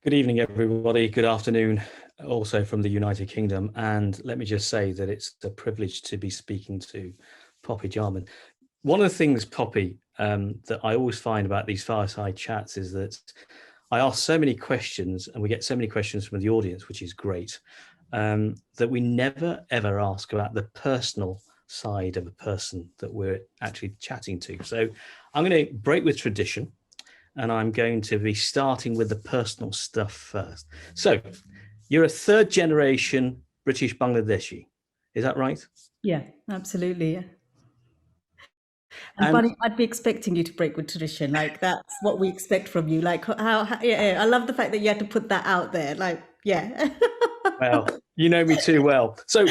Good evening, everybody. Good afternoon, also from the United Kingdom. And let me just say that it's a privilege to be speaking to Poppy Jaman. One of the things, Poppy, that I always find about these fireside chats is that I ask so many questions and we get so many questions from the audience, which is great, that we never, ever ask about the personal side of a person that we're actually chatting to. So I'm going to break with tradition and I'm going to be starting with the personal stuff first. So you're a third generation British Bangladeshi. Is that right? Yeah, absolutely. And And Bunny, I'd be expecting you to break with tradition. Like that's what we expect from you. Like yeah, I love the fact that you had to put that out there. Like, yeah. well, you know me too well. So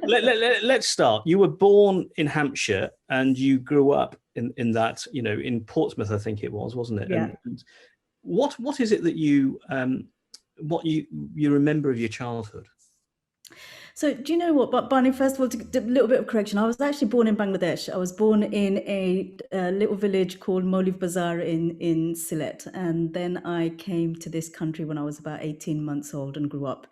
let's start. You were born in Hampshire and you grew up in that, in Portsmouth, I think it was, wasn't it? Yeah. And what is it that you remember of your childhood? So do you know what? But Barney, first of all, a little bit of correction. I was actually born in Bangladesh. I was born in a little village called Moliv Bazar in Sylhet, and then I came to this country when I was about 18 months old and grew up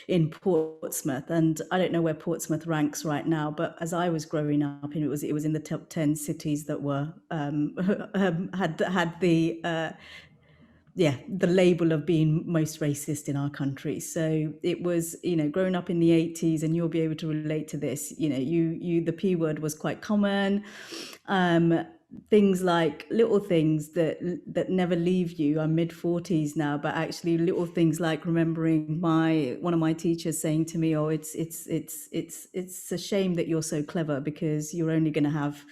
in Portsmouth. And I don't know where Portsmouth ranks right now, but as I was growing up, and it was in the top 10 cities that were had the label of being most racist in our country. So it was, growing up in the 80s, and you'll be able to relate to this, the P word was quite common. Things like little things that never leave you. I'm mid 40s now, but actually little things like remembering one of my teachers saying to me, "Oh, it's a shame that you're so clever because you're only going to have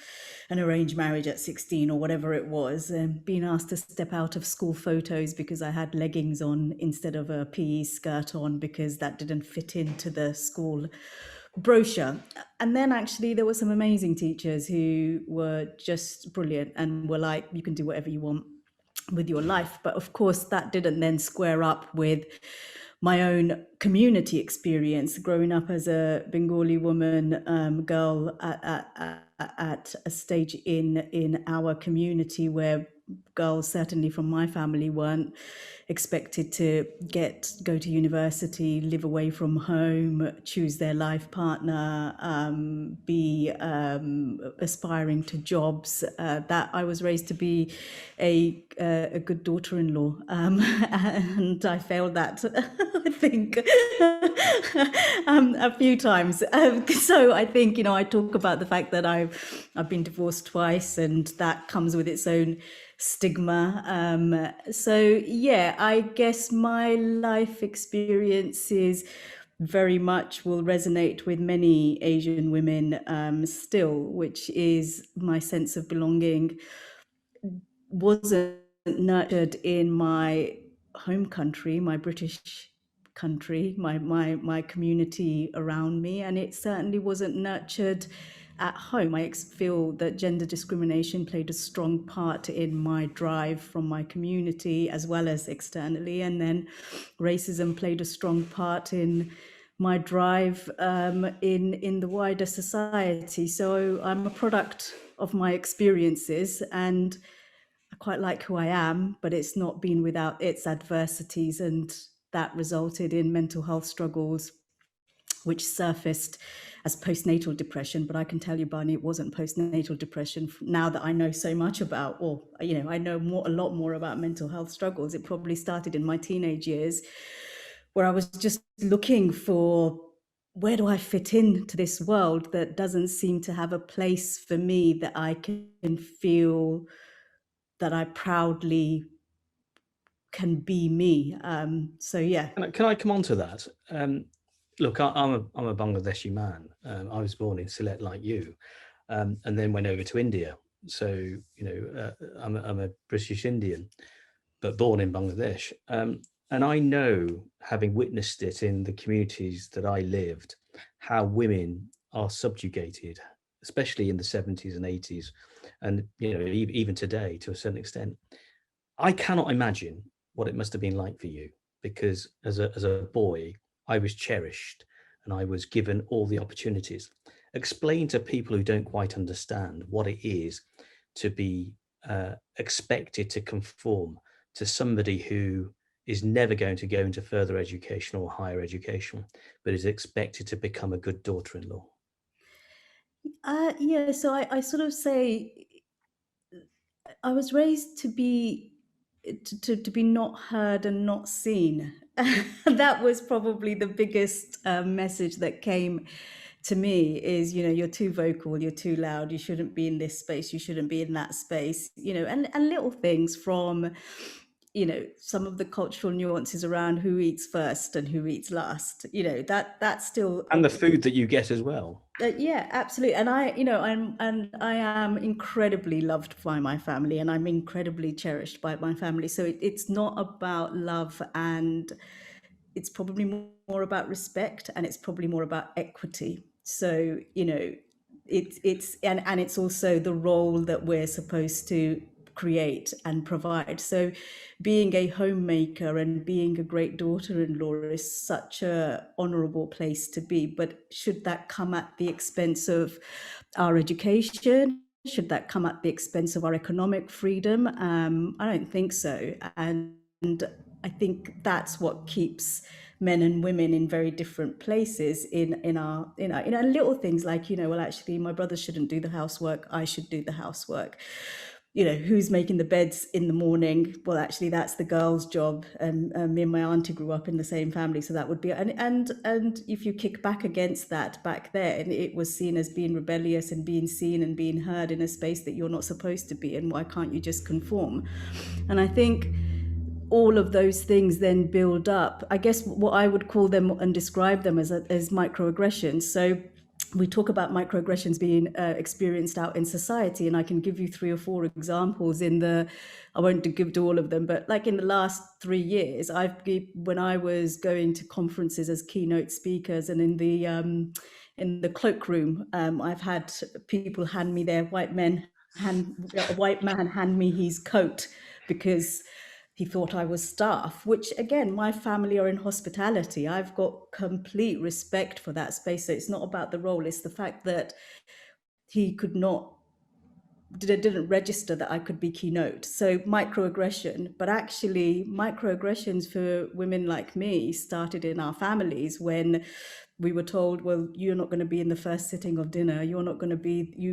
an arranged marriage at 16 or whatever it was." And being asked to step out of school photos because I had leggings on instead of a PE skirt on because that didn't fit into the school brochure. And then actually there were some amazing teachers who were just brilliant and were like, you can do whatever you want with your life. But of course that didn't then square up with my own community experience growing up as a Bengali woman, girl at a stage in our community where girls, certainly from my family, weren't expected to go to university, live away from home, choose their life partner, be aspiring to jobs. That I was raised to be a good daughter-in-law, and I failed that. I think a few times. So I think I talk about the fact that I've been divorced twice, and that comes with its own stigma. So yeah, I guess my life experiences very much will resonate with many Asian women still, which is my sense of belonging wasn't nurtured in my home country, my British country, my community around me, and it certainly wasn't nurtured at home. I feel that gender discrimination played a strong part in my drive from my community as well as externally, and then racism played a strong part in my drive in the wider society. So I'm a product of my experiences, and I quite like who I am, but it's not been without its adversities, and that resulted in mental health struggles which surfaced as postnatal depression. But I can tell you, Barney, it wasn't postnatal depression. Now that I know so much about, or I know a lot more about mental health struggles, it probably started in my teenage years, where I was just looking for, where do I fit into this world that doesn't seem to have a place for me, that I can feel that I proudly can be me. So yeah. Can I come on to that? Look, I'm a Bangladeshi man. I was born in Sylhet like you, and then went over to India. So I'm a British Indian, but born in Bangladesh. And I know, having witnessed it in the communities that I lived, how women are subjugated, especially in the 70s and 80s, and even today to a certain extent. I cannot imagine what it must have been like for you, because as a boy, I was cherished and I was given all the opportunities. Explain to people who don't quite understand what it is to be expected to conform to somebody who is never going to go into further education or higher education, but is expected to become a good daughter-in-law? Yeah, so I sort of say I was raised to be to be not heard and not seen. That was probably the biggest message that came to me is, you're too vocal, you're too loud, you shouldn't be in this space, you shouldn't be in that space, and little things from, some of the cultural nuances around who eats first and who eats last, that's still And the food that you get as well. yeah, absolutely. And I am incredibly loved by my family, and I'm incredibly cherished by my family. So it's not about love, and it's probably more about respect, and it's probably more about equity. So, and it's also the role that we're supposed to create and provide. So being a homemaker and being a great daughter-in-law is such a honorable place to be. But should that come at the expense of our education? Should that come at the expense of our economic freedom? I don't think so. And I think that's what keeps men and women in very different places in our little things like, well, actually my brother shouldn't do the housework, I should do the housework. Who's making the beds in the morning? Well, actually that's the girl's job. Me and my auntie grew up in the same family, so that would be, and if you kick back against that, back then it was seen as being rebellious and being seen and being heard in a space that you're not supposed to be in. Why can't you just conform? And I think all of those things then build up, I guess, what I would call them and describe them as microaggressions. So we talk about microaggressions being experienced out in society, and I can give you 3 or 4 examples I won't do all of them, but like in the last 3 years, when I was going to conferences as keynote speakers, and in the cloakroom, I've had people hand me a white man hand me his coat because he thought I was staff, which again, my family are in hospitality. I've got complete respect for that space. So it's not about the role, it's the fact that he didn't register that I could be keynote. So microaggression, but actually microaggressions for women like me started in our families when we were told, well, you're not going to be in the first sitting of dinner, you've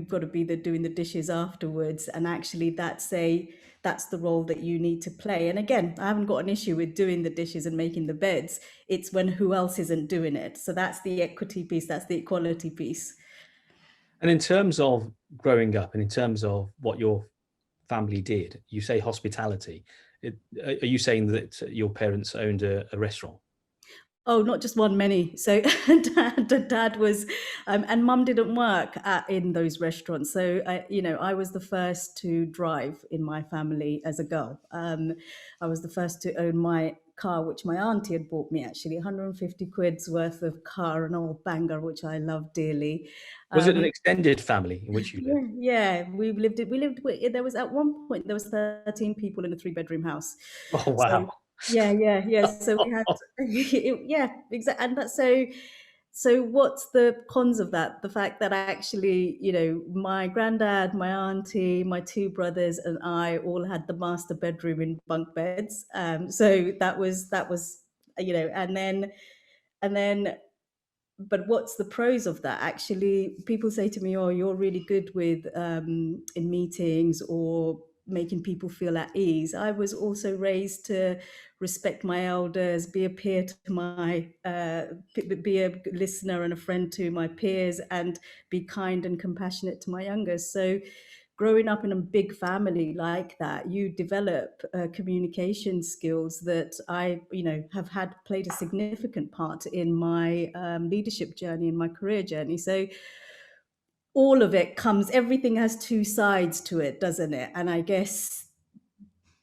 got to be doing the dishes afterwards. And actually that's the role that you need to play. And again, I haven't got an issue with doing the dishes and making the beds. It's when who else isn't doing it. So that's the equity piece, that's the equality piece. And in terms of growing up and in terms of what your family did, you say hospitality. Are you saying that your parents owned a restaurant? Oh, not just one, many. So dad was, and mum didn't work in those restaurants. So, I was the first to drive in my family as a girl. I was the first to own my car, which my auntie had bought me, actually, 150 quid's worth of car, an old banger, which I love dearly. Was it an extended family in which you lived? Yeah, there was at one point, there was 13 people in a 3-bedroom house. Oh, So wow. yeah. So we had, yeah, exactly. And that's so what's the cons of that? The fact that actually, my granddad, my auntie, my 2 brothers, and I all had the master bedroom in bunk beds. So that was, and then, but what's the pros of that? Actually, people say to me, oh, you're really good with in meetings or making people feel at ease. I was also raised to respect my elders, be a peer to be a listener and a friend to my peers, and be kind and compassionate to my youngers. So growing up in a big family like that, you develop communication skills that I, have played a significant part in my leadership journey, in my career journey. So all of it everything has 2 sides to it, doesn't it? And I guess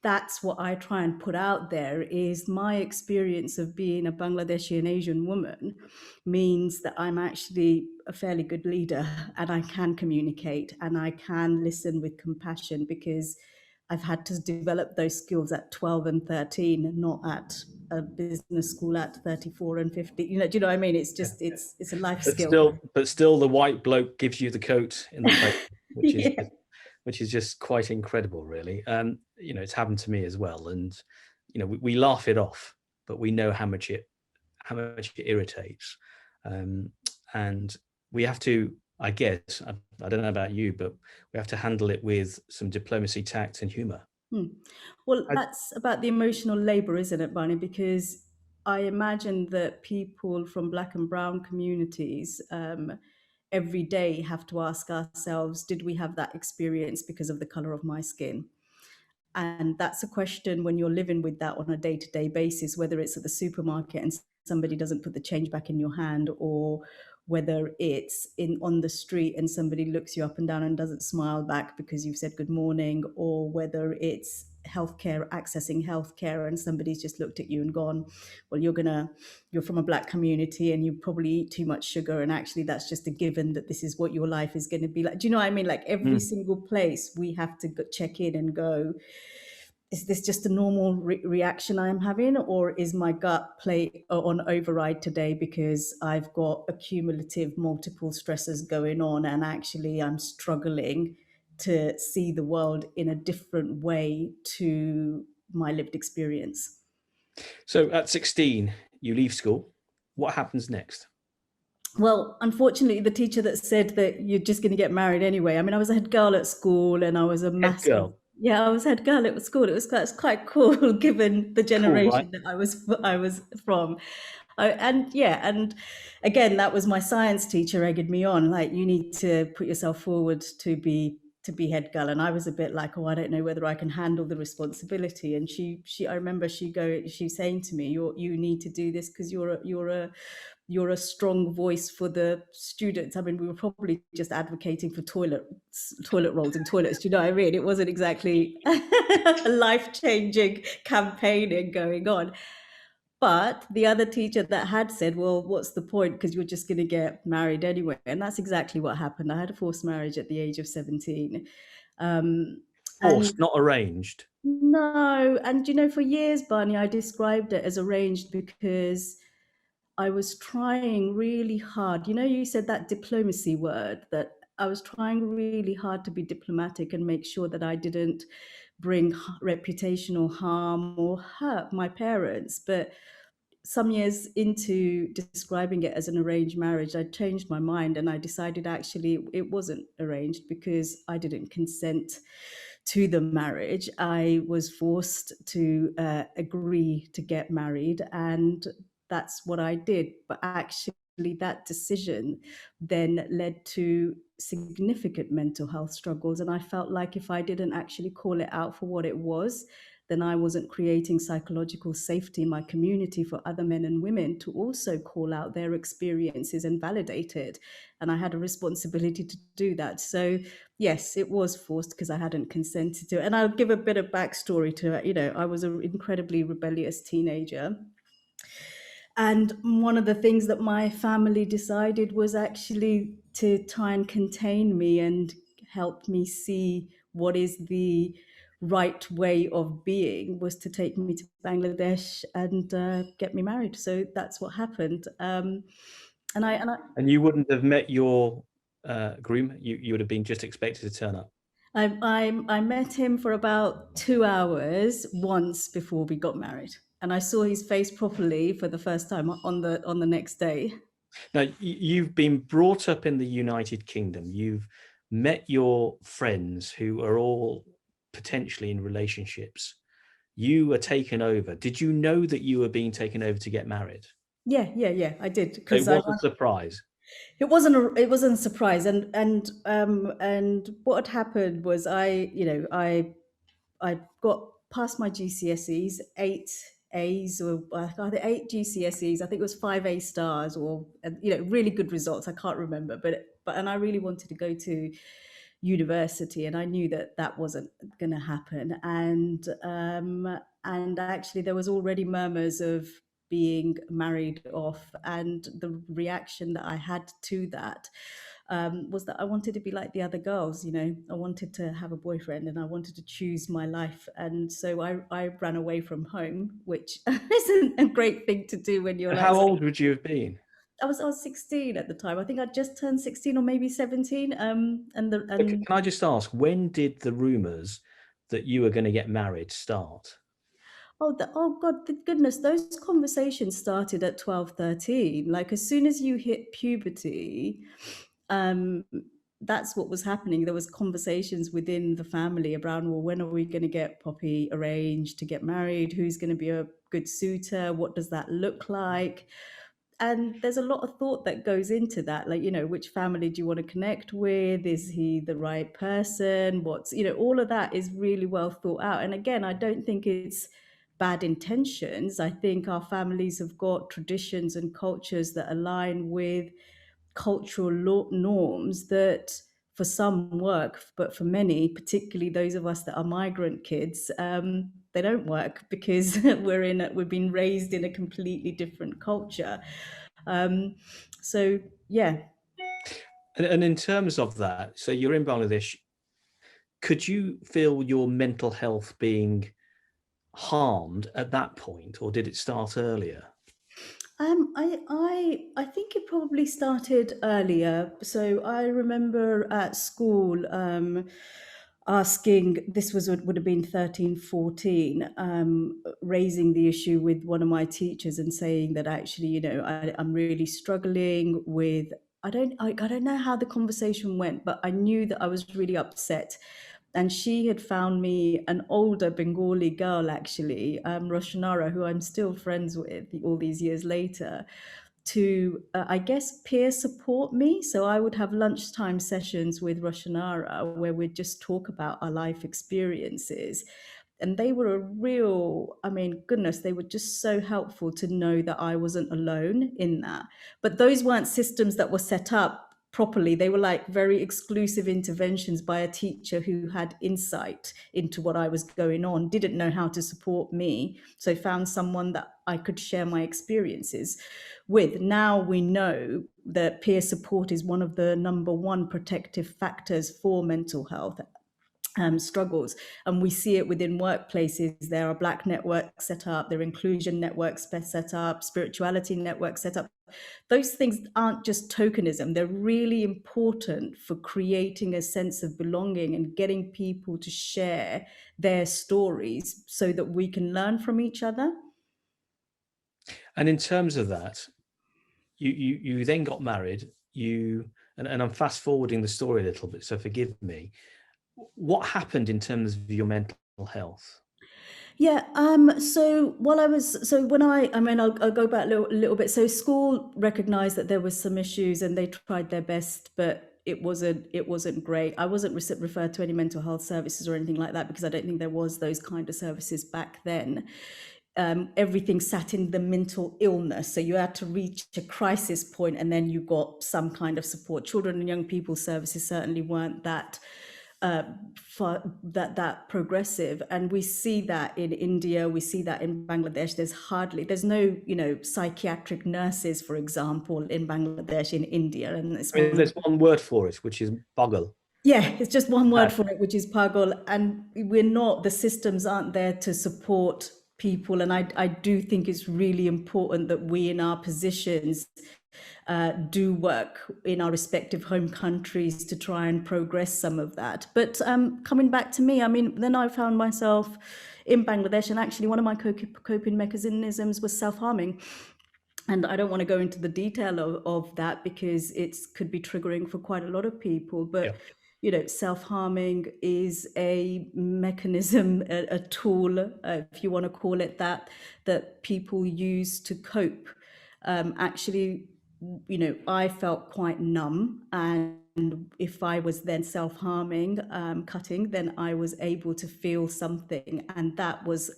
that's what I try and put out there is my experience of being a Bangladeshi and Asian woman means that I'm actually a fairly good leader, and I can communicate and I can listen with compassion because I've had to develop those skills at 12 and 13, not at a business school at 34 and 50. Do you know what I mean? It's just, it's a life skill. But still the white bloke gives you the coat in the plate, which Yeah. is just quite incredible, really. It's happened to me as well. And, we laugh it off, but we know how much it irritates, and we have to. I guess I don't know about you, but we have to handle it with some diplomacy, tact, and humour. Well, I, that's about the emotional labor, isn't it, Barney? Because I imagine that people from Black and Brown communities every day have to ask ourselves, did we have that experience because of the color of my skin? And that's a question when you're living with that on a day-to-day basis, whether it's at the supermarket and somebody doesn't put the change back in your hand, or whether it's in on the street and somebody looks you up and down and doesn't smile back because you've said good morning, or whether it's healthcare, accessing healthcare, and somebody's just looked at you and gone, well, you're from a Black community and you probably eat too much sugar, and actually that's just a given that this is what your life is going to be like. Do you know what I mean? Like every single place we have to check in and go, is this just a normal reaction I'm having, or is my gut play on override today because I've got accumulative multiple stresses going on, and actually I'm struggling to see the world in a different way to my lived experience? so at 16, you leave school. What happens next? Well, unfortunately, the teacher that said that you're just going to get married anyway. I mean, I was a head girl at school, and I was a Head massive, girl. yeah, I was head girl at school. It's quite cool given the Cool, right? generation that I was from. And yeah, and again, that was my science teacher egging me on, like, you need to put yourself forward to be head girl. And I was a bit like, oh, I don't know whether I can handle the responsibility. And she I remember she saying to me, you need to do this because you're a strong voice for the students. I mean, we were probably just advocating for toilet rolls and toilets. Do you know what I mean? It wasn't exactly a life-changing campaigning going on. But the other teacher that had said, well, what's the point? Because you're just going to get married anyway. And that's exactly what happened. I had a forced marriage at the age of 17. Um, and Forced, not arranged. no, and for years, Barney, I described it as arranged because I was trying really hard. You said that diplomacy word, that I was trying really hard to be diplomatic and make sure that I didn't bring reputational harm or hurt my parents. But some years into describing it as an arranged marriage, I changed my mind and I decided actually it wasn't arranged because I didn't consent to the marriage. I was forced to agree to get married, and that's what I did. But actually, that decision then led to significant mental health struggles. And I felt like if I didn't actually call it out for what it was, then I wasn't creating psychological safety in my community for other men and women to also call out their experiences and validate it. And I had a responsibility to do that. So yes, it was forced because I hadn't consented to it. And I'll give a bit of backstory to it. I was an incredibly rebellious teenager. And one of the things that my family decided was actually to try and contain me and help me see what is the right way of being, was to take me to Bangladesh and get me married. So that's what happened. And you wouldn't have met your groom. You would have been just expected to turn up. I met him for about 2 hours once before we got married, and I saw his face properly for the first time on the next day. Now, you've been brought up in the United Kingdom. You've met your friends who are all potentially in relationships. You were taken over. Did you know that you were being taken over to get married? Yeah, I did, So it because was a surprise. it wasn't a surprise. And what had happened was I got past my GCSEs, 8 A's, or either 8 GCSEs. I think it was 5 A stars, or really good results. I can't remember, but and I really wanted to go to university, and I knew that that wasn't going to happen. And actually, there was already murmurs of being married off, and the reaction that I had to that was that I wanted to be like the other girls. I wanted to have a boyfriend and I wanted to choose my life. And so I ran away from home, which isn't a great thing to do when you're like. How old would you have been? I was 16 at the time. I think I'd just turned 16 or maybe 17. Okay, can I just ask, when did the rumours that you were going to get married start? Oh God, the goodness, those conversations started at 12, 13. Like as soon as you hit puberty, um, that's what was happening. There was conversations within the family around, well, when are we going to get Poppy arranged to get married? Who's going to be a good suitor? What does that look like? And there's a lot of thought that goes into that, like, which family do you want to connect with? Is he the right person? All of that is really well thought out. And again, I don't think it's bad intentions. I think our families have got traditions and cultures that align with cultural norms that for some work, but for many, particularly those of us that are migrant kids, they don't work because we've been raised in a completely different culture. So yeah. And in terms of that, so you're in Bangladesh, could you feel your mental health being harmed at that point, or did it start earlier? I think it probably started earlier. So I remember at school asking, this would have been 13, 14, raising the issue with one of my teachers and saying that actually, I'm really struggling with, I don't know how the conversation went, but I knew that I was really upset. And she had found me an older Bengali girl, actually, Roshanara, who I'm still friends with all these years later, to, I guess, peer support me. So I would have lunchtime sessions with Roshanara where we'd just talk about our life experiences. And they were a real, I mean, goodness, they were just so helpful to know that I wasn't alone in that. But those weren't systems that were set up properly. They were like very exclusive interventions by a teacher who had insight into what I was going on, didn't know how to support me. So found someone that I could share my experiences with. Now we know that peer support is one of the number one protective factors for mental health struggles. And we see it within workplaces. There are Black networks set up, there are inclusion networks set up, spirituality networks set up. Those things aren't just tokenism, they're really important for creating a sense of belonging and getting people to share their stories so that we can learn from each other. And in terms of that, you then got married, and I'm fast forwarding the story a little bit, so forgive me. What happened in terms of your mental health? Yeah. So while I was, so when I mean, I'll go back a little bit. So school recognized that there was some issues, and they tried their best, but it wasn't great. I wasn't referred to any mental health services or anything like that because I don't think there was those kind of services back then. Everything sat in the mental illness. So you had to reach a crisis point and then you got some kind of support. Children and young people services certainly weren't that that progressive, and we see that in India, we see that in Bangladesh. There's no psychiatric nurses, for example, in Bangladesh, in India, and it's I mean, one. there's one word for it, which is boggle. Yeah, it's just one word for it, which is pagal. And the systems aren't there to support people. And I do think it's really important that we in our positions do work in our respective home countries to try and progress some of that. But coming back to me, I mean, then I found myself in Bangladesh, and actually one of my coping mechanisms was self-harming. And I don't want to go into the detail of that because it could be triggering for quite a lot of people. But self-harming is a mechanism, a tool, if you want to call it that, that people use to cope. Actually, I felt quite numb, and if I was then self-harming, cutting, then I was able to feel something, and that was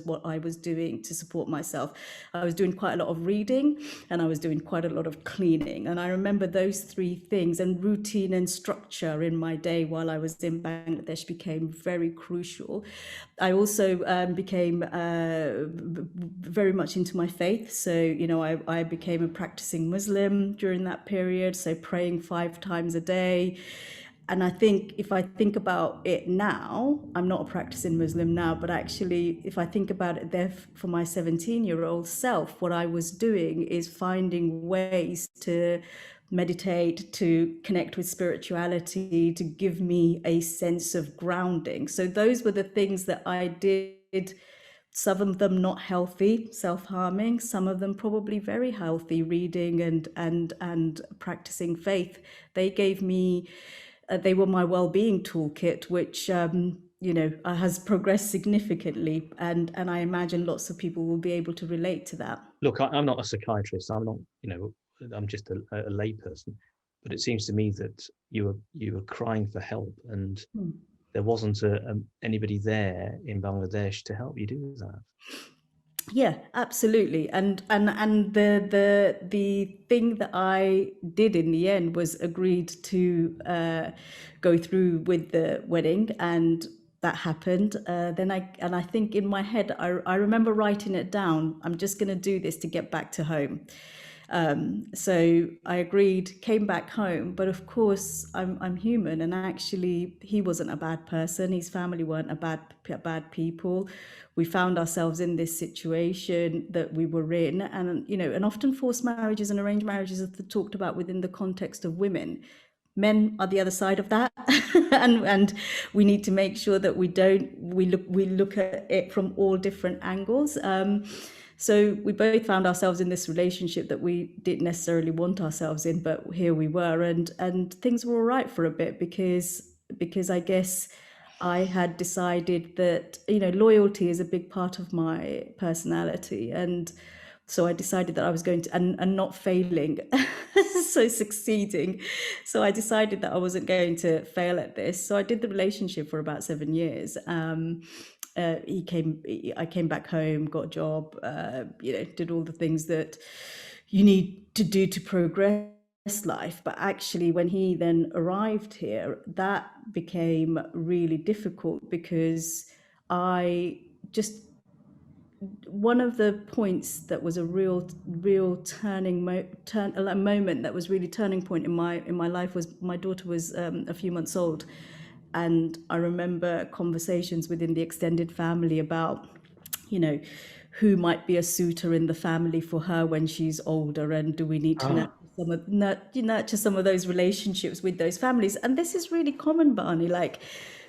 what I was doing to support myself. I was doing quite a lot of reading, and I was doing quite a lot of cleaning, and I remember those three things, and routine and structure in my day while I was in Bangladesh became very crucial. I also became very much into my faith. So, I became a practicing Muslim during that period. So praying 5 times a day. And I think if I think about it now, I'm not a practicing Muslim now, but actually, if I think about it there for my 17-year-old self, what I was doing is finding ways to meditate, to connect with spirituality, to give me a sense of grounding. So those were the things that I did some of them not healthy, self-harming, some of them probably very healthy, reading and practicing faith. They gave me, they were my well-being toolkit, which has progressed significantly, and I imagine lots of people will be able to relate to that. Look, I'm not a psychiatrist. I'm not, I'm just a layperson. But it seems to me that you were crying for help, and there wasn't anybody there in Bangladesh to help you do that. Yeah, absolutely. And the thing that I did in the end was agreed to go through with the wedding, and that happened. Then I think in my head I remember writing it down. I'm just going to do this to get back to home. So I agreed, came back home, but of course I'm human, and actually he wasn't a bad person. His family weren't bad people. We found ourselves in this situation that we were in, and often forced marriages and arranged marriages are talked about within the context of women. Men are the other side of that, and we need to make sure that we look at it from all different angles. So we both found ourselves in this relationship that we didn't necessarily want ourselves in, but here we were, and things were all right for a bit because I guess I had decided that loyalty is a big part of my personality, and so I decided that I was going to, and not failing, so succeeding. So I decided that I wasn't going to fail at this. So I did the relationship for about 7 years. I came back home, got a job, did all the things that you need to do to progress life. But actually, when he then arrived here, that became really difficult because one of the points that was a real moment that was really turning point in my life was my daughter was a few months old, and I remember conversations within the extended family about who might be a suitor in the family for her when she's older, and do we need to nurture some of those relationships with those families. And this is really common, Barney, like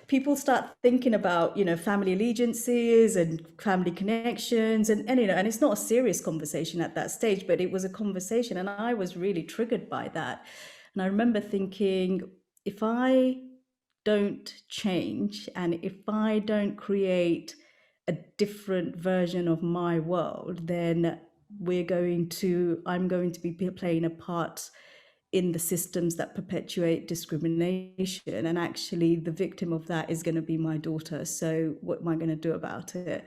people start thinking about family allegiances and family connections, and and it's not a serious conversation at that stage, but it was a conversation, and I was really triggered by that. And I remember thinking, if I don't change and if I don't create a different version of my world, then I'm going to be playing a part in the systems that perpetuate discrimination, and actually the victim of that is going to be my daughter. So what am I going to do about it?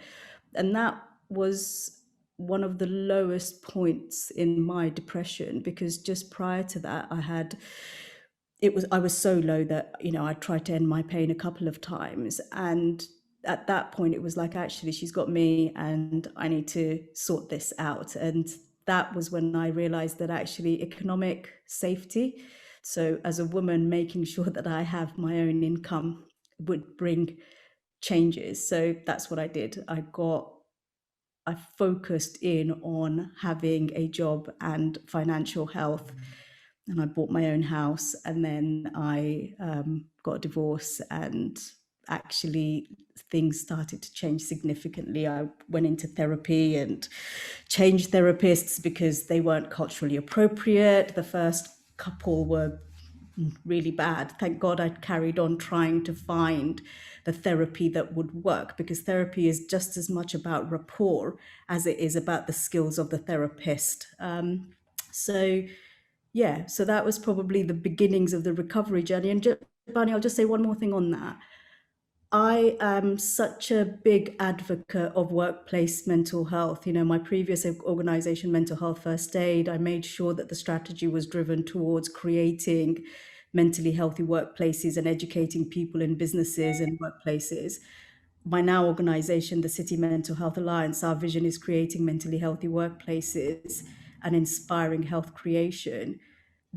And that was one of the lowest points in my depression, because just prior to that I was so low that I tried to end my pain a couple of times, and at that point it was like, actually she's got me and I need to sort this out. And that was when I realized that actually economic safety, so as a woman making sure that I have my own income, would bring changes. So that's what I did. I focused in on having a job and financial health, and I bought my own house, and then I got a divorce, and actually things started to change significantly. I went into therapy and changed therapists because they weren't culturally appropriate. The first couple were really bad. Thank God I carried on trying to find the therapy that would work, because therapy is just as much about rapport as it is about the skills of the therapist. So that was probably the beginnings of the recovery journey. And Barney, I'll just say one more thing on that. I am such a big advocate of workplace mental health. My previous organization, Mental Health First Aid, I made sure that the strategy was driven towards creating mentally healthy workplaces and educating people in businesses and workplaces. My now organization, the City Mental Health Alliance, our vision is creating mentally healthy workplaces and inspiring health creation,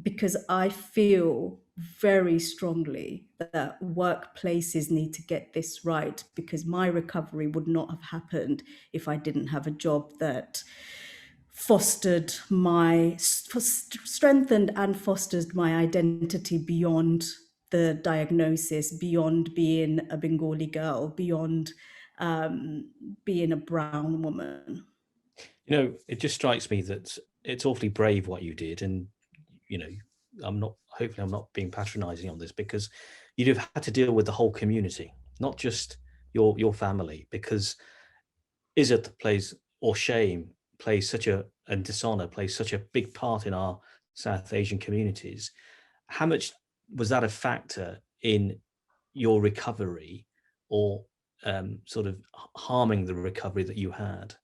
because I feel very strongly that workplaces need to get this right, because my recovery would not have happened if I didn't have a job that strengthened and fostered my identity beyond the diagnosis, beyond being a Bengali girl, beyond being a brown woman. You know, it just strikes me that it's awfully brave what you did, and you know, hopefully I'm not being patronizing on this, because you'd have had to deal with the whole community, not just your family, because izzat plays, or shame plays such a, and dishonor plays such a big part in our South Asian communities. How much was that a factor in your recovery, or sort of harming the recovery that you had?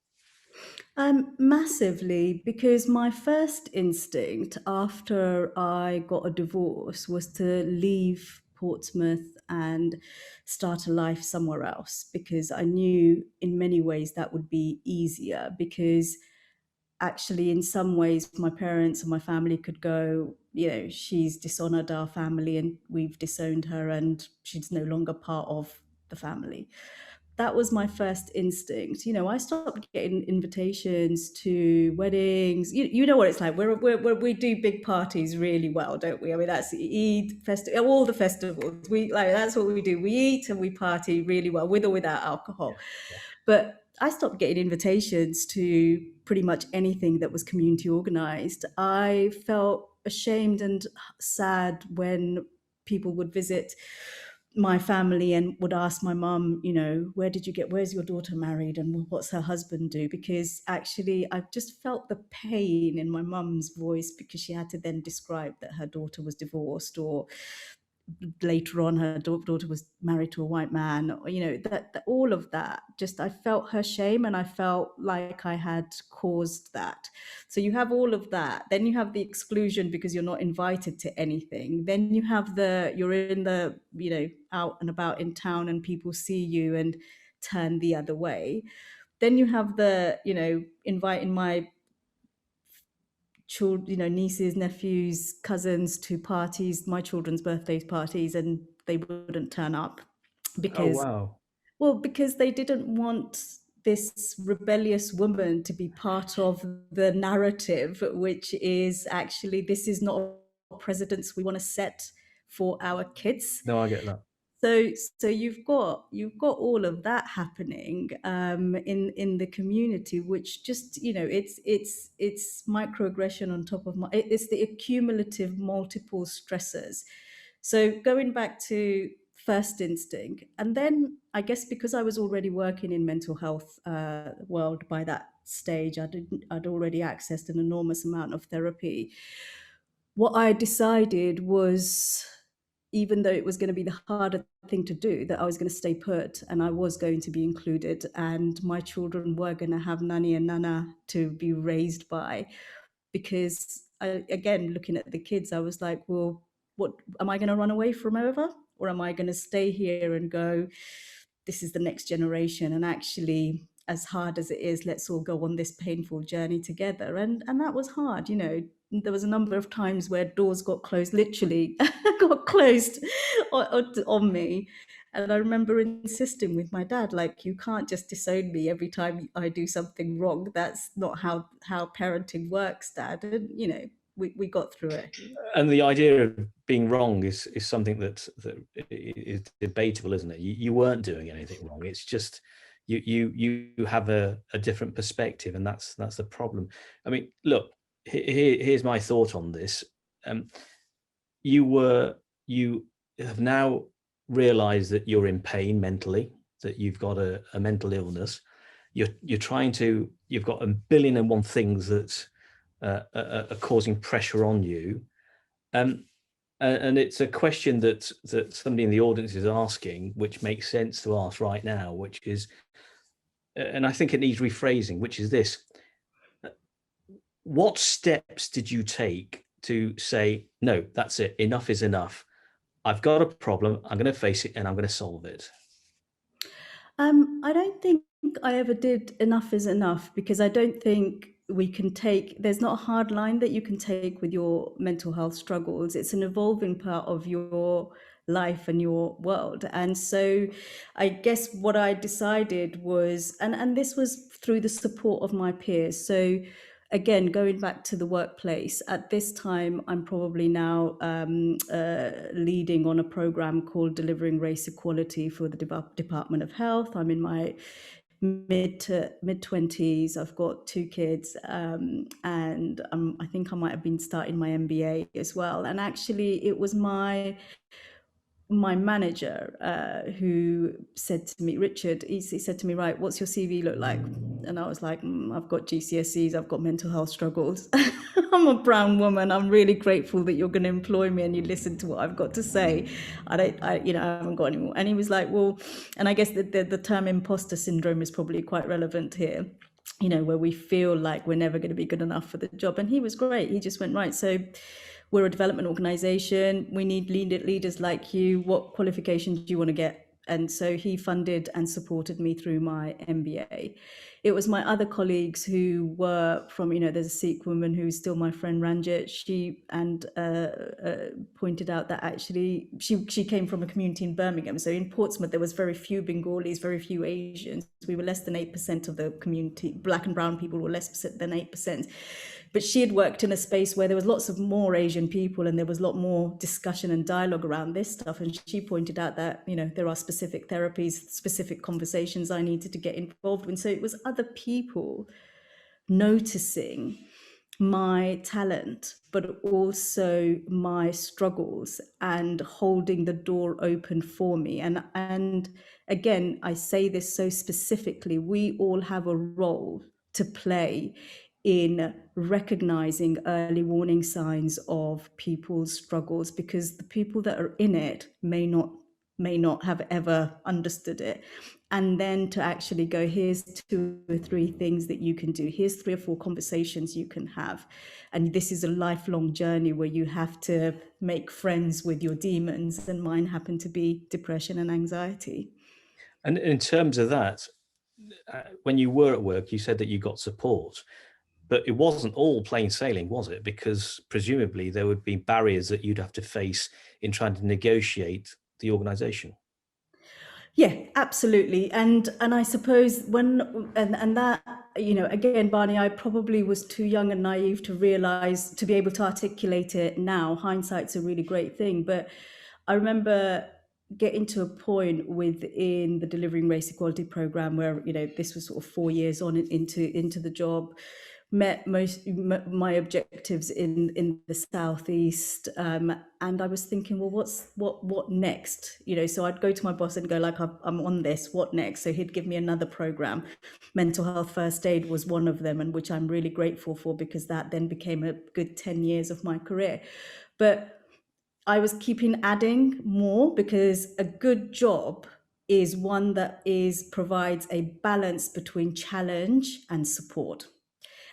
Massively, because my first instinct after I got a divorce was to leave Portsmouth and start a life somewhere else, because I knew in many ways that would be easier. Because actually, in some ways, my parents and my family could go, she's dishonored our family and we've disowned her and she's no longer part of the family. That was my first instinct. I stopped getting invitations to weddings. You know what it's like. We do big parties really well, don't we? I mean, that's Eid, all the festivals. That's what we do. We eat and we party really well, with or without alcohol. Yeah. But I stopped getting invitations to pretty much anything that was community organized. I felt ashamed and sad when people would visit my family and would ask my mum, where's your daughter married and what's her husband do? Because actually I just felt the pain in my mum's voice, because she had to then describe that her daughter was divorced, or later on her daughter was married to a white man, that all of that, just I felt her shame and I felt like I had caused that. So you have all of that, then you have the exclusion because you're not invited to anything, then you have you're in the out and about in town and people see you and turn the other way. Then you have the inviting my children, nieces, nephews, cousins to parties, my children's birthday parties, and they wouldn't turn up Oh because, wow. well, because they didn't want this rebellious woman to be part of the narrative, which is actually, this is not a precedence we want to set for our kids. No, I get that. So you've got all of that happening in the community, which just it's microaggression on top of it's the accumulative multiple stressors. So going back to first instinct, and then I guess because I was already working in mental health world by that stage, I'd already accessed an enormous amount of therapy. What I decided was, even though it was going to be the harder thing to do, that I was going to stay put and I was going to be included, and my children were going to have nanny and nana to be raised by. Because again, looking at the kids, I was like, well, what am I going to run away from over, or am I going to stay here and go, this is the next generation, and actually, as hard as it is, let's all go on this painful journey together. And that was hard. There was a number of times where doors got closed, literally got closed on me. And I remember insisting with my dad, like, you can't just disown me every time I do something wrong. That's not how parenting works, Dad. And, we got through it. And the idea of being wrong is something that is debatable, isn't it? You weren't doing anything wrong. It's just you have a different perspective, and that's the problem. I mean, look, here's my thought on this. You have now realized that you're in pain mentally, that you've got a mental illness. You've got a billion and one things that are causing pressure on you. And it's a question that somebody in the audience is asking, which makes sense to ask right now, which is, and I think it needs rephrasing, which is this: what steps did you take to say, no, that's it, enough is enough? I've got a problem, I'm going to face it, and I'm going to solve it. I don't think I ever did enough is enough, because I don't think there's not a hard line that you can take with your mental health struggles. It's an evolving part of your life and your world. And so I guess what I decided was, and this was through the support of my peers. So again, going back to the workplace, at this time, I'm probably now leading on a program called Delivering Race Equality for the Department of Health. I'm in my mid 20s. I've got 2 kids, and I think I might have been starting my MBA as well. And actually, it was my manager who said to me, Richard, he said to me, right, what's your CV look like? And I was like, I've got GCSEs, I've got mental health struggles. I'm a brown woman. I'm really grateful that you're going to employ me and you listen to what I've got to say. I haven't got any more. And he was like, well, and I guess the term imposter syndrome is probably quite relevant here, where we feel like we're never going to be good enough for the job. And he was great. He just went, right, so we're a development organization. We need leaders like you. What qualifications do you want to get? And so he funded and supported me through my MBA. It was my other colleagues who were from, there's a Sikh woman who's still my friend, Ranjit. She pointed out that actually she came from a community in Birmingham. So in Portsmouth, there was very few Bengalis, very few Asians. We were less than 8% of the community. Black and brown people were less than 8%. But she had worked in a space where there was lots of more Asian people and there was a lot more discussion and dialogue around this stuff. And she pointed out that, there are specific therapies, specific conversations I needed to get involved in. So it was other people noticing my talent, but also my struggles and holding the door open for me. And again, I say this so specifically, we all have a role to play in recognizing early warning signs of people's struggles, because the people that are in it may not have ever understood it. And then to actually go, here's 2 or 3 things that you can do. Here's 3 or 4 conversations you can have. And this is a lifelong journey where you have to make friends with your demons. And mine happen to be depression and anxiety. And in terms of that, when you were at work, you said that you got support, but it wasn't all plain sailing, was it? Because presumably there would be barriers that you'd have to face in trying to negotiate the organization. Yeah, absolutely. And I suppose and that, again, Barney, I probably was too young and naive to realize, to be able to articulate it now. Hindsight's a really great thing. But I remember getting to a point within the Delivering Race Equality program where, this was sort of 4 years on into the job, met my objectives in the southeast, and I was thinking, well, what next? So I'd go to my boss and go like, I'm on this, what next? So he'd give me another program. Mental health first aid was one of them, and which I'm really grateful for, because that then became a good 10 years of my career. But I was keeping adding more, because a good job is one that provides a balance between challenge and support.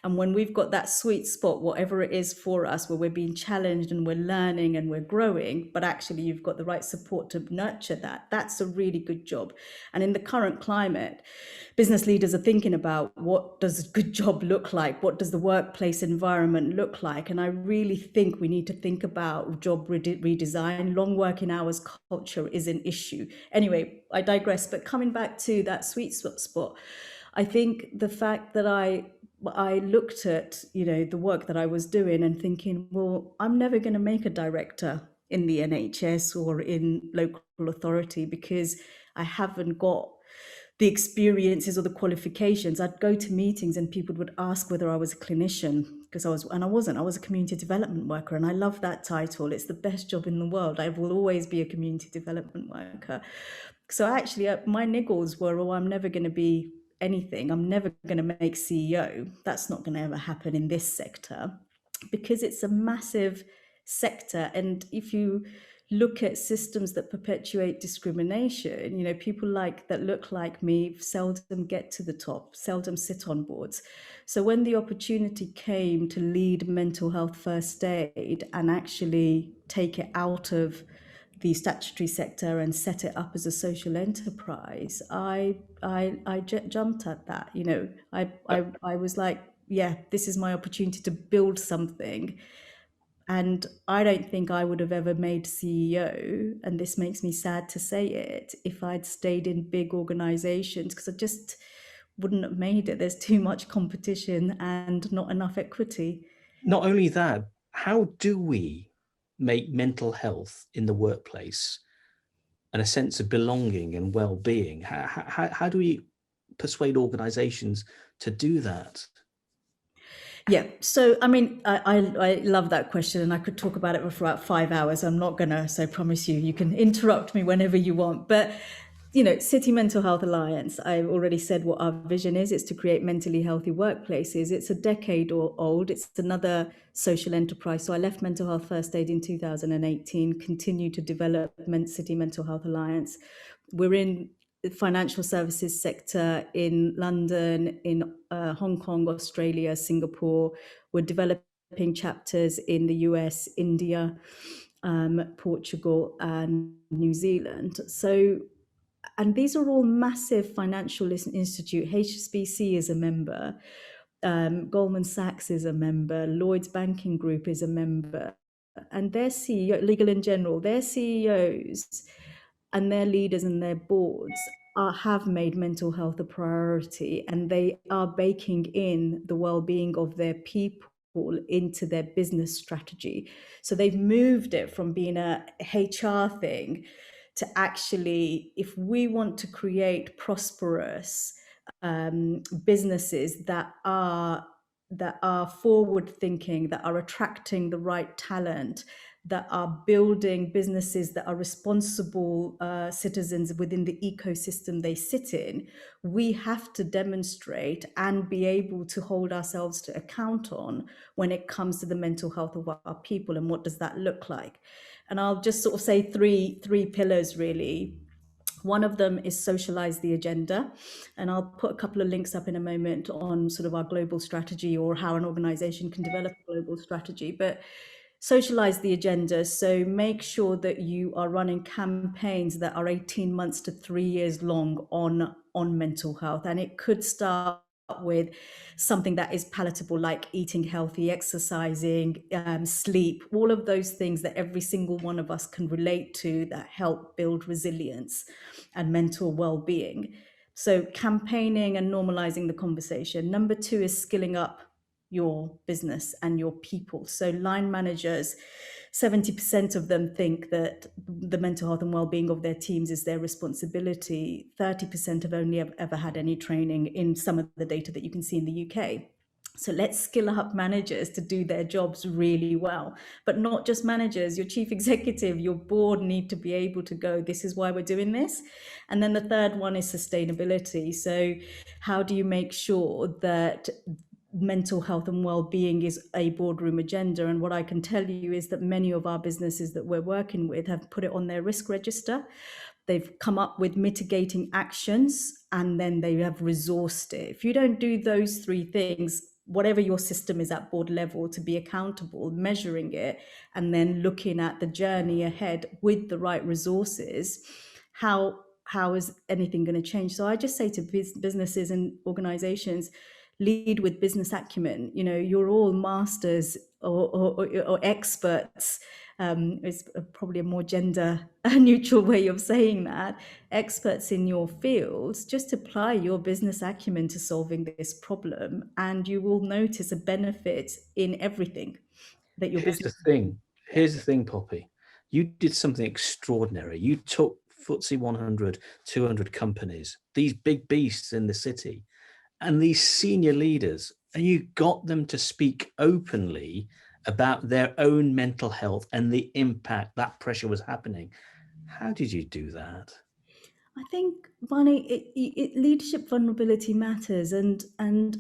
And when we've got that sweet spot, whatever it is for us, where we're being challenged and we're learning and we're growing, but actually you've got the right support to nurture that, that's a really good job. And in the current climate, business leaders are thinking about, what does a good job look like? What does the workplace environment look like? And I really think we need to think about job redesign. Long working hours culture is an issue. Anyway, I digress. But coming back to that sweet spot, I think the fact that I looked at, the work that I was doing and thinking, well, I'm never going to make a director in the NHS or in local authority, because I haven't got the experiences or the qualifications. I'd go to meetings and people would ask whether I was a clinician, because I wasn't. I was a community development worker, and I love that title. It's the best job in the world. I will always be a community development worker. So actually, my niggles were, oh, I'm never going to be anything. I'm never going to make CEO. That's not going to ever happen in this sector, because it's a massive sector. And if you look at systems that perpetuate discrimination, people that look like me seldom get to the top, seldom sit on boards. So when the opportunity came to lead mental health first aid and actually take it out of the statutory sector and set it up as a social enterprise, I jumped at that. I was like, yeah, this is my opportunity to build something. And I don't think I would have ever made CEO, and this makes me sad to say it, if I'd stayed in big organizations, because I just wouldn't have made it. There's too much competition and not enough equity. Not only that, how do we make mental health in the workplace and a sense of belonging and well-being? How do we persuade organizations to do that? Yeah. So, I mean, I love that question, and I could talk about it for about 5 hours. I'm not gonna, so I promise you, you can interrupt me whenever you want. But, City Mental Health Alliance, I've already said what our vision is. It's to create mentally healthy workplaces. It's a decade or old. It's another social enterprise. So I left Mental Health First Aid in 2018, continued to develop City Mental Health Alliance. We're in the financial services sector in London, in Hong Kong, Australia, Singapore. We're developing chapters in the US, India, Portugal, and New Zealand. So, and these are all massive financial institute. HSBC is a member. Goldman Sachs is a member. Lloyd's Banking Group is a member. And their CEO, Legal & General, their CEOs and their leaders and their boards have made mental health a priority, and they are baking in the well-being of their people into their business strategy. So they've moved it from being a HR thing to actually, if we want to create prosperous businesses that are forward thinking, that are attracting the right talent, that are building businesses that are responsible citizens within the ecosystem they sit in, we have to demonstrate and be able to hold ourselves to account on when it comes to the mental health of our people. And what does that look like? And I'll just sort of say three pillars really. One of them is socialize the agenda. And I'll put a couple of links up in a moment on sort of our global strategy or how an organization can develop a global strategy. But socialize the agenda. So make sure that you are running campaigns that are 18 months to 3 years long on mental health. And it could start with something that is palatable, like eating healthy, exercising, sleep, all of those things that every single one of us can relate to that help build resilience and mental well-being. So campaigning and normalizing the conversation. Number 2 is skilling up your business and your people. So line managers, 70% of them think that the mental health and well-being of their teams is their responsibility. 30% have only ever had any training in some of the data that you can see in the UK. So let's skill up managers to do their jobs really well, but not just managers. Your chief executive, your board need to be able to go, this is why we're doing this. And then the third one is sustainability. So how do you make sure that mental health and well-being is a boardroom agenda? And what I can tell you is that many of our businesses that we're working with have put it on their risk register. They've come up with mitigating actions, and then they have resourced it. If you don't do those three things, whatever your system is at board level, to be accountable, measuring it, and then looking at the journey ahead with the right resources, how is anything going to change? So I just say to businesses and organizations, lead with business acumen. You're all masters or experts. It's probably a more gender neutral way of saying that. Experts in your fields. Just apply your business acumen to solving this problem, and you will notice a benefit in everything that your Here's the business. thing. Yeah. Here's the thing, Poppy. You did something extraordinary. You took FTSE 100, 200 companies, these big beasts in the city, and these senior leaders, and you got them to speak openly about their own mental health and the impact that pressure was happening. How did you do that? I think, Barney, leadership vulnerability matters, and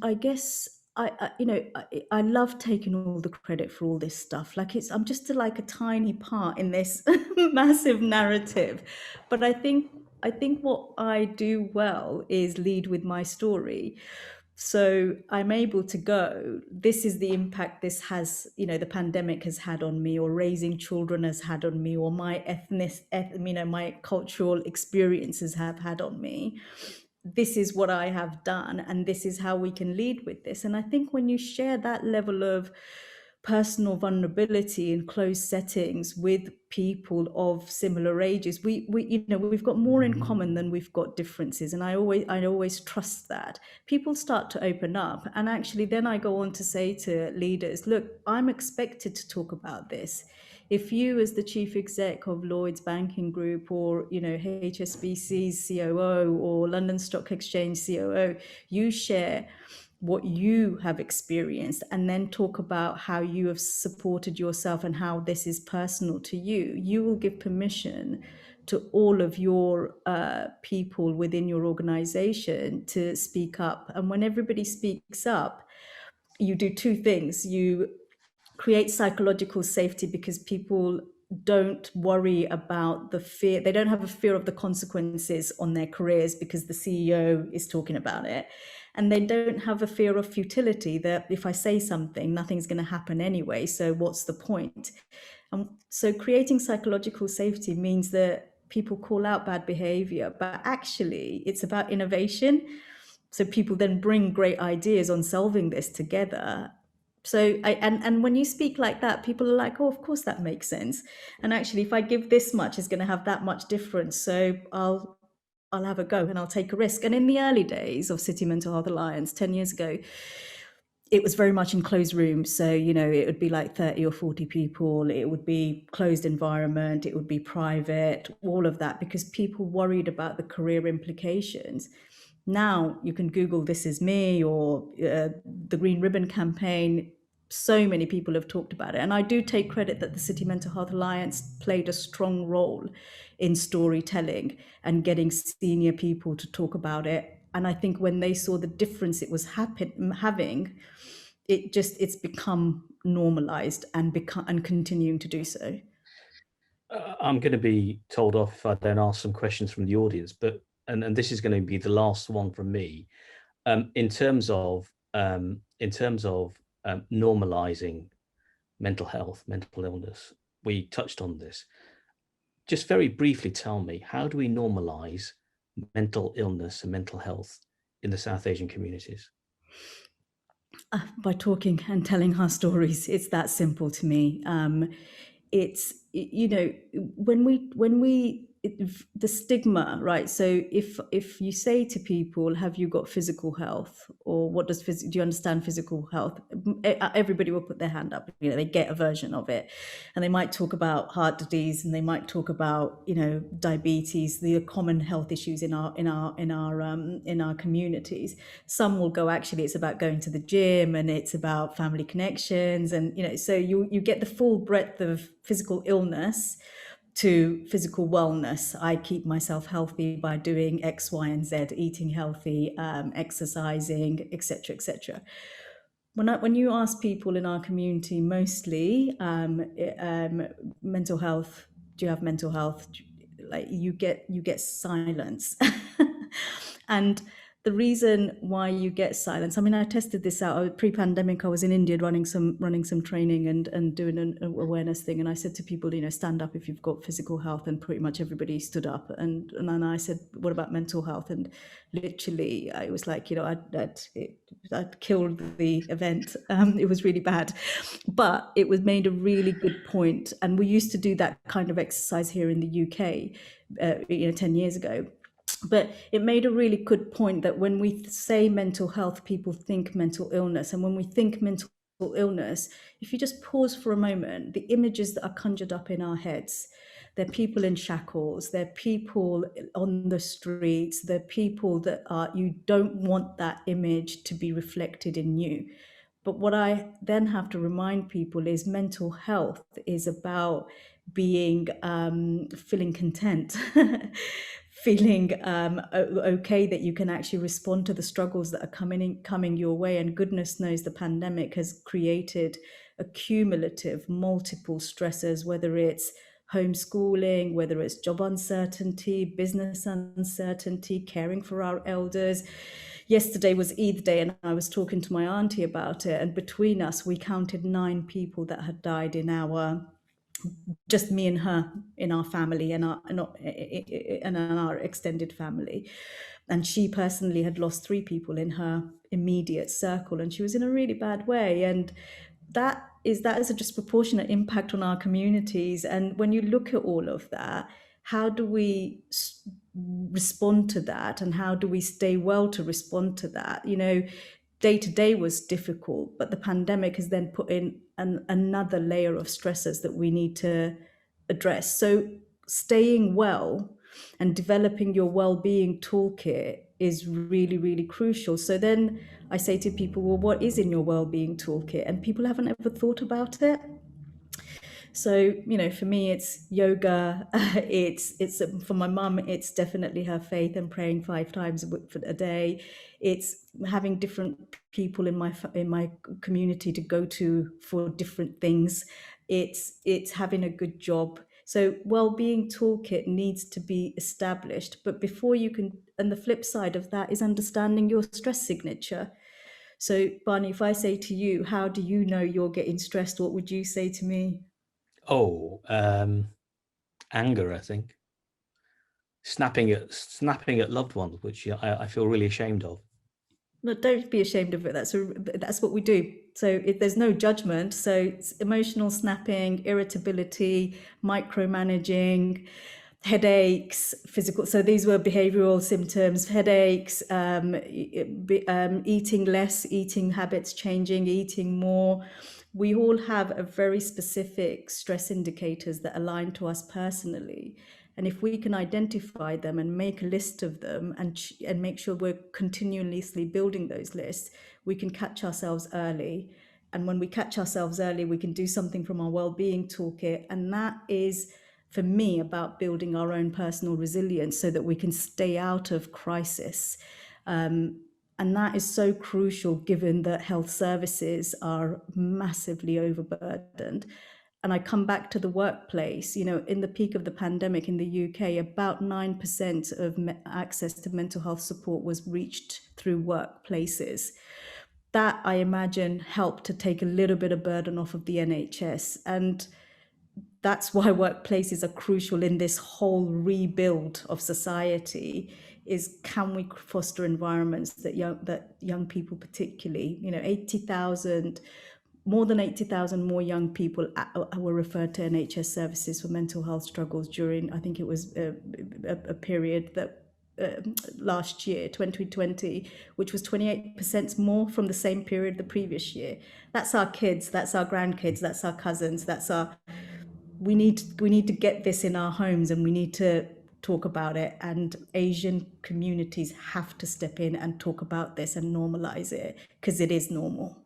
I guess I love taking all the credit for all this stuff. Like I'm just like a tiny part in this massive narrative, but I think what I do well is lead with my story. So I'm able to go, this is the impact this has, the pandemic has had on me, or raising children has had on me, or my my cultural experiences have had on me. This is what I have done, and this is how we can lead with this. And I think when you share that level of personal vulnerability in closed settings with people of similar ages, we've got more in common than we've got differences, and I always trust that people start to open up. And actually then I go on to say to leaders, look, I'm expected to talk about this. If you, as the chief exec of Lloyd's Banking Group, or HSBC's COO, or London Stock Exchange COO, you share what you have experienced and then talk about how you have supported yourself and how this is personal to you, you will give permission to all of your people within your organization to speak up. And when everybody speaks up, you do two things. You create psychological safety because people don't worry about the fear. They don't have a fear of the consequences on their careers because the CEO is talking about it. And they don't have a fear of futility, that if I say something, nothing's going to happen anyway. So what's the point? And so creating psychological safety means that people call out bad behavior, but actually it's about innovation. So people then bring great ideas on solving this together. So and when you speak like that, people are like, oh, of course that makes sense. And actually, if I give this much, it's going to have that much difference. So I'll have a go and I'll take a risk. And in the early days of City Mental Health Alliance, 10 years ago, it was very much in closed rooms. So, it would be like 30 or 40 people. It would be closed environment. It would be private, all of that, because people worried about the career implications. Now you can Google "This Is Me" or the Green Ribbon campaign. So many people have talked about it. And I do take credit that the City Mental Health Alliance played a strong role in storytelling and getting senior people to talk about it. And I think when they saw the difference it was having, it's become normalized and continuing to do so. I'm going to be told off if I don't ask some questions from the audience, but and this is going to be the last one from me. In terms of normalizing mental health, mental illness, we touched on this. Just very briefly, tell me, how do we normalize mental illness and mental health in the South Asian communities? By talking and telling our stories. It's that simple to me. It's the stigma, right? So if you say to people, have you got physical health, or what does do you understand physical health, everybody will put their hand up. They get a version of it, and they might talk about heart disease, and they might talk about diabetes, the common health issues in our communities. Some will go, actually it's about going to the gym, and it's about family connections, and so you get the full breadth of physical illness to physical wellness. I keep myself healthy by doing X, Y, and Z, eating healthy, exercising, etc., etc. When you ask people in our community, mostly mental health, do you have mental health? Like you get silence. And the reason why you get silence, I mean, I tested this out pre-pandemic. I was in India running some training and doing an awareness thing, and I said to people, stand up if you've got physical health, and pretty much everybody stood up. And then I said, what about mental health? And literally I was like, I'd killed the event. It was really bad, but it was made a really good point. And we used to do that kind of exercise here in the UK 10 years ago. But it made a really good point that when we say mental health, people think mental illness. And when we think mental illness, if you just pause for a moment, the images that are conjured up in our heads, they're people in shackles, they're people on the streets, they're people that you don't want that image to be reflected in you. But what I then have to remind people is mental health is about being feeling content, feeling okay, that you can actually respond to the struggles that are coming your way. And goodness knows the pandemic has created accumulative multiple stressors, whether it's homeschooling, whether it's job uncertainty, business uncertainty, caring for our elders. Yesterday was Eid day, and I was talking to my auntie about it, and between us we counted 9 people that had died in our, just me and her, in our family and in our extended family. And she personally had lost 3 people in her immediate circle, and she was in a really bad way. And that is a disproportionate impact on our communities. And when you look at all of that, how do we respond to that, and how do we stay well to respond to that? Day to day was difficult, but the pandemic has then put in another layer of stressors that we need to address. So staying well and developing your well-being toolkit is really, really crucial. So then I say to people, well, what is in your well-being toolkit? And people haven't ever thought about it. So, for me, it's yoga. It's for my mum, it's definitely her faith and praying 5 times a day. It's having different people in my community to go to for different things. It's having a good job. So well-being toolkit needs to be established. But before you can, and the flip side of that is understanding your stress signature. So, Barney, if I say to you, how do you know you're getting stressed? What would you say to me? Oh, anger, I think. Snapping at loved ones, which I feel really ashamed of. No, don't be ashamed of it. That's what we do. So there's no judgment. So it's emotional snapping, irritability, micromanaging, headaches, physical. So these were behavioral symptoms: headaches, eating less, eating habits changing, eating more. We all have a very specific stress indicators that align to us personally. And if we can identify them and make a list of them, and make sure we're continuously building those lists, we can catch ourselves early. And when we catch ourselves early, we can do something from our well-being toolkit. And that is, for me, about building our own personal resilience so that we can stay out of crisis. And that is so crucial, given that health services are massively overburdened. And I come back to the workplace. In the peak of the pandemic in the UK, about 9% of access to mental health support was reached through workplaces. That, I imagine, helped to take a little bit of burden off of the NHS. And that's why workplaces are crucial in this whole rebuild of society. Is, can we foster environments that young people, particularly, 80,000, more than 80,000 more young people were referred to NHS services for mental health struggles during, I think it was a period that last year, 2020, which was 28% more from the same period the previous year. That's our kids, that's our grandkids, that's our cousins, we need to get this in our homes, and we need to talk about it. And Asian communities have to step in and talk about this and normalize it, because it is normal.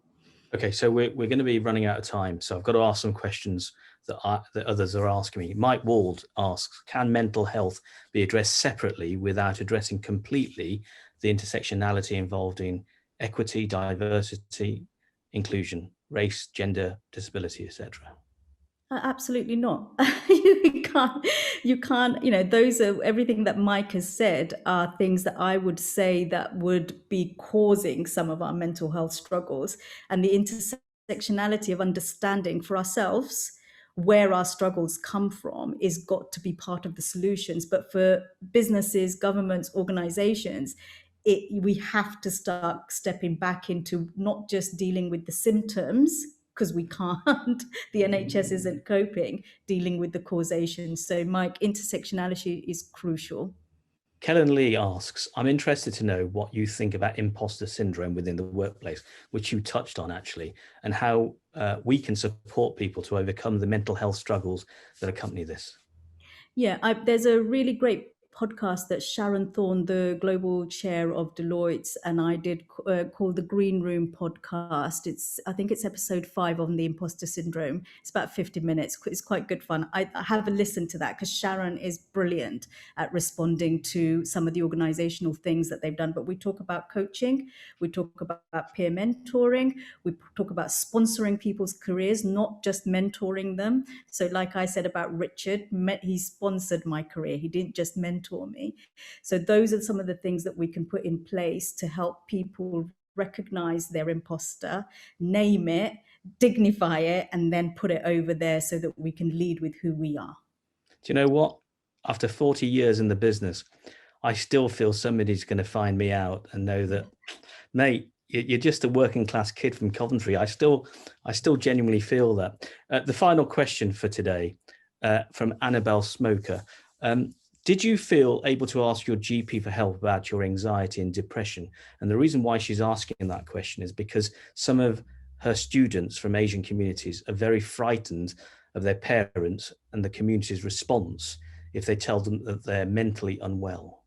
Okay, so we're going to be running out of time, so I've got to ask some questions that others are asking me. Mike Wald asks, can mental health be addressed separately without addressing completely the intersectionality involved in equity, diversity, inclusion, race, gender, disability, etc.? Absolutely not. You can't, those are, everything that Mike has said are things that I would say that would be causing some of our mental health struggles. And the intersectionality of understanding for ourselves where our struggles come from is got to be part of the solutions. But for businesses, governments, organizations, we have to start stepping back into not just dealing with the symptoms, because we can't, the NHS isn't coping, dealing with the causation. So, Mike, intersectionality is crucial. Kellen Lee asks, I'm interested to know what you think about imposter syndrome within the workplace, which you touched on actually, and how we can support people to overcome the mental health struggles that accompany this. Yeah, there's a really great podcast that Sharon Thorne, the global chair of Deloitte, and I did called the Green Room podcast. I think it's episode 5 on the imposter syndrome. It's about 50 minutes. It's quite good fun. I have a listen to that, because Sharon is brilliant at responding to some of the organizational things that they've done. But we talk about coaching, we talk about peer mentoring, we talk about sponsoring people's careers, not just mentoring them. So like I said about Richard, he sponsored my career. He didn't just mentor me. So those are some of the things that we can put in place to help people recognize their imposter, name it, dignify it, and then put it over there so that we can lead with who we are. Do you know what? After 40 years in the business, I still feel somebody's going to find me out and know that, mate, you're just a working class kid from Coventry. I still genuinely feel that. The final question for today, from Annabelle Smoker. Did you feel able to ask your GP for help about your anxiety and depression? And the reason why she's asking that question is because some of her students from Asian communities are very frightened of their parents and the community's response if they tell them that they're mentally unwell.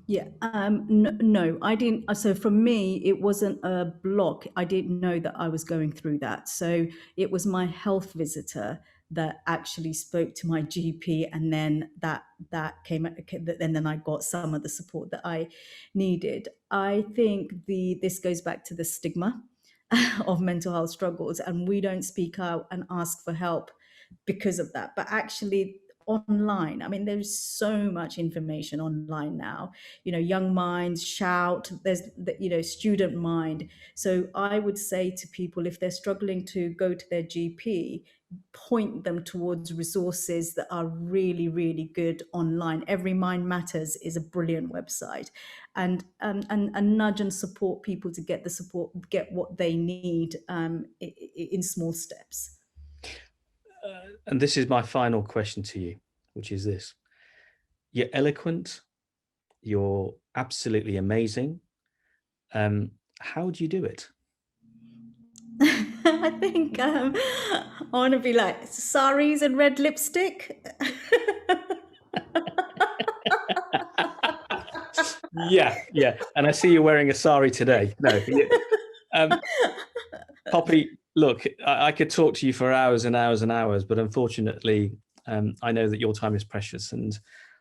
Yeah, no, I didn't. So for me, it wasn't a block. I didn't know that I was going through that. So it was my health visitor that actually spoke to my GP, and then that came, and then I got some of the support that I needed. I think this goes back to the stigma of mental health struggles, and we don't speak out and ask for help because of that. But actually, online, I mean, there's so much information online now. Young Minds, Shout, there's the, Student Mind. So I would say to people, if they're struggling to go to their GP, point them towards resources that are really, really good online. Every Mind Matters is a brilliant website, and nudge and support people to get the support, get what they need, in small steps. And this is my final question to you, which is this. You're eloquent. You're absolutely amazing. How do you do it? I think I want to be like saris and red lipstick. Yeah. And I see you're wearing a sari today. No. Poppy, look, I could talk to you for hours and hours and hours, but unfortunately, I know that your time is precious and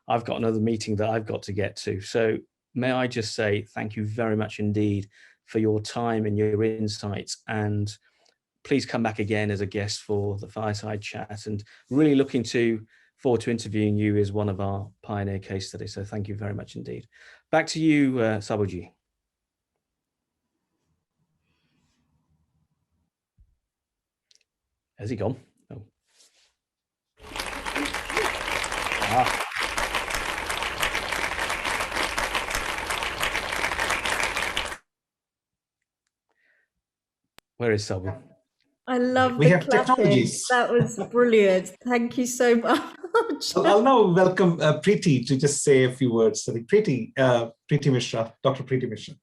I've got another meeting that I've got to get to. So may I just say thank you very much indeed for your time and your insights, and please come back again as a guest for the Fireside Chat, and really looking forward to interviewing you as one of our pioneer case studies. So thank you very much indeed. Back to you, Sabuji. Has he gone? Oh. Where is Sabu? I love we the have clapping. Technologies. That was brilliant. Thank you so much. I'll now welcome Preeti to just say a few words. So Preeti Mishra, Dr. Preeti Mishra.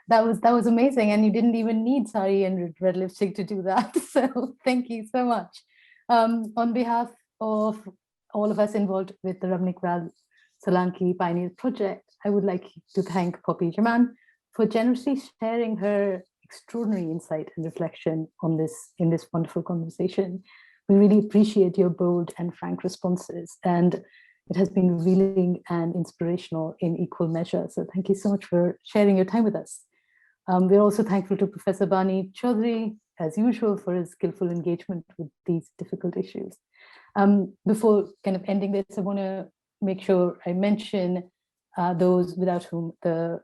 That was amazing, and you didn't even need sari and red lipstick to do that. So thank you so much. On behalf of all of us involved with the Rabnik Ral Solanki Pioneer Project, I would like to thank Poppy Jaman for generously sharing her extraordinary insight and reflection on in this wonderful conversation. We really appreciate your bold and frank responses, and it has been revealing and inspirational in equal measure. So thank you so much for sharing your time with us. We're also thankful to Professor Bani Chaudhary, as usual, for his skillful engagement with these difficult issues. Before kind of ending this, I want to make sure I mention those without whom the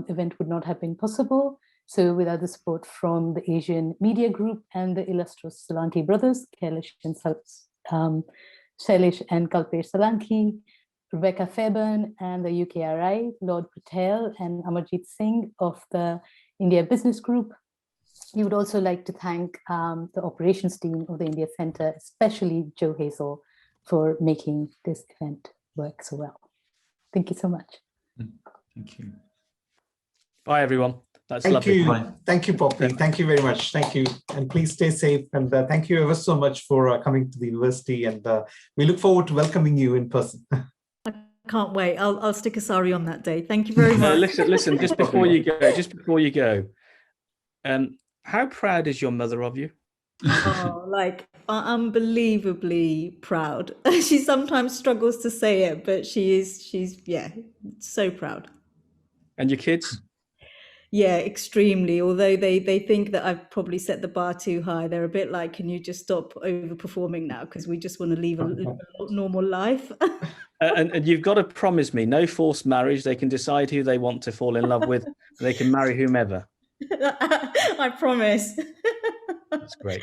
event would not have been possible. So without the support from the Asian Media Group and the illustrious Solanki brothers, Shailesh and Kalpesh Solanki, Rebecca Fairburn and the UKRI, Lord Patel and Amarjit Singh of the India Business Group. We would also like to thank the operations team of the India Center, especially Joe Hazel, for making this event work so well. Thank you so much. Thank you. Bye, everyone. That's Thank lovely. you. Bye. Thank you, Poppy. Thank you very much. Thank you. And please stay safe. And thank you ever so much for coming to the university. And we look forward to welcoming you in person. I can't wait. I'll stick a sari on that day. Thank you very much. Listen, just before you go, how proud is your mother of you? Oh, like unbelievably proud. She sometimes struggles to say it, but she's so proud. And your kids? Yeah, extremely. Although they think that I've probably set the bar too high. They're a bit like, can you just stop overperforming now? Because we just want to live a normal life. And you've got to promise me no forced marriage. They can decide who they want to fall in love with. They can marry whomever. I promise. That's great.